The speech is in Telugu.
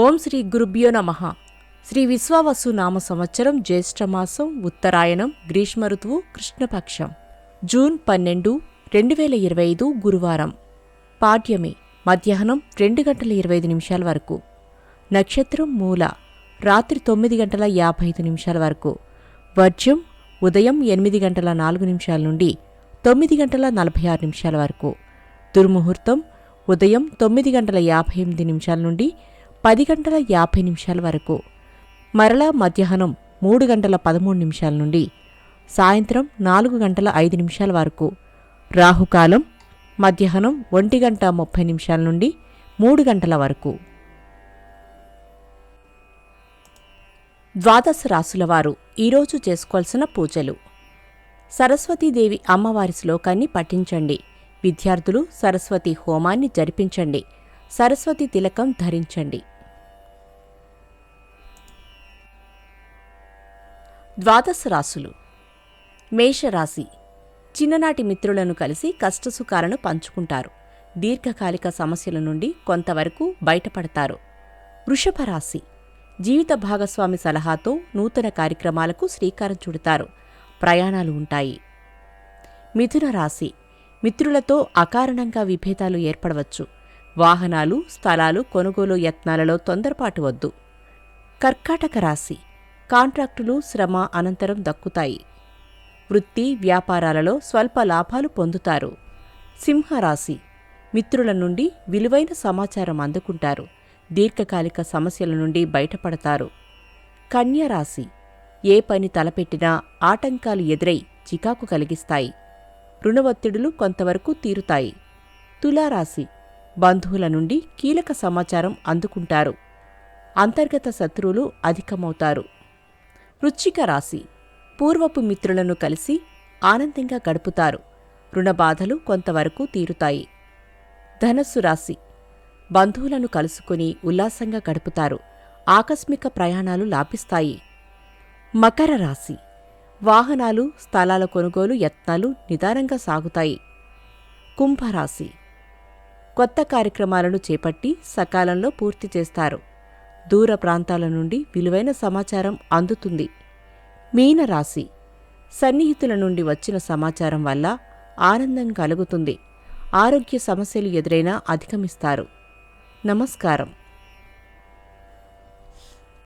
ఓం శ్రీ గురుభ్యో నమః. శ్రీ విశ్వావసు నామ సంవత్సరం జ్యేష్ఠమాసం ఉత్తరాయణం గ్రీష్మ ఋతువు కృష్ణపక్షం జూన్ 12, 2025 గురువారం. పాడ్యమి మధ్యాహ్నం 2:25 వరకు. నక్షత్రం మూల రాత్రి 9:55 వరకు. వర్జ్యం ఉదయం 8:04 నుండి 9:46 వరకు. దుర్ముహూర్తం ఉదయం 9:58 నుండి 10:50 వరకు. మరలా మధ్యాహ్నం 3:13 నుండి సాయంత్రం 4:05 వరకు. రాహుకాలం మధ్యాహ్నం 1:30 నుండి 3 గంటల వరకు. ద్వాదశ రాశులవారు ఈరోజు చేసుకోవాల్సిన పూజలు. సరస్వతీదేవి అమ్మవారి శ్లోకాన్ని పఠించండి. విద్యార్థులు సరస్వతి హోమాన్ని జరిపించండి. సరస్వతి తిలకం ధరించండి. ద్వాదశ రాశులు. మేషరాశి. చిన్ననాటి మిత్రులను కలిసి కష్టసుఖాలను పంచుకుంటారు. దీర్ఘకాలిక సమస్యల నుండి కొంతవరకు బయటపడతారు. వృషభ రాశి. జీవిత భాగస్వామి సలహాతో నూతన కార్యక్రమాలకు శ్రీకారం చుడతారు. ప్రయాణాలు ఉంటాయి. మిథున రాశి. మిత్రులతో అకారణంగా విభేదాలు ఏర్పడవచ్చు. వాహనాలు, స్థలాలు కొనుగోలు యత్నాలలో తొందరపాటు వద్దు. కర్కాటక రాశి. కాంట్రాక్టులు శ్రమ అనంతరం దక్కుతాయి. వృత్తి, వ్యాపారాలలో స్వల్ప లాభాలు పొందుతారు. సింహరాశి. మిత్రుల నుండి విలువైన సమాచారం అందుకుంటారు. దీర్ఘకాలిక సమస్యల నుండి బయటపడతారు. కన్యరాశి. ఏ పని తలపెట్టినా ఆటంకాలు ఎదురై చికాకు కలిగిస్తాయి. రుణ ఒత్తిడులు కొంతవరకు తీరుతాయి. తులారాశి. బంధువుల నుండి కీలక సమాచారం అందుకుంటారు. అంతర్గత శత్రువులు అధికమవుతారు. వృశ్చిక రాశి. పూర్వపు మిత్రులను కలిసి ఆనందంగా గడుపుతారు. రుణబాధలు కొంతవరకు తీరుతాయి. ధనస్సు రాశి. బంధువులను కలుసుకుని ఉల్లాసంగా గడుపుతారు. ఆకస్మిక ప్రయాణాలు లాభిస్తాయి. మకర రాశి. వాహనాలు, స్థలాల కొనుగోలు యత్నాలు నిదానంగా సాగుతాయి. కుంభరాశి. కొత్త కార్యక్రమాలను చేపట్టి సకాలంలో పూర్తి చేస్తారు. దూర ప్రాంతాల నుండి విలువైన సమాచారం అందుతుంది. మీనరాశి. సన్నిహితుల నుండి వచ్చిన సమాచారం వల్ల ఆనందం కలుగుతుంది. ఆరోగ్య సమస్యలు ఎదురైనా అధిగమిస్తారు. నమస్కారం.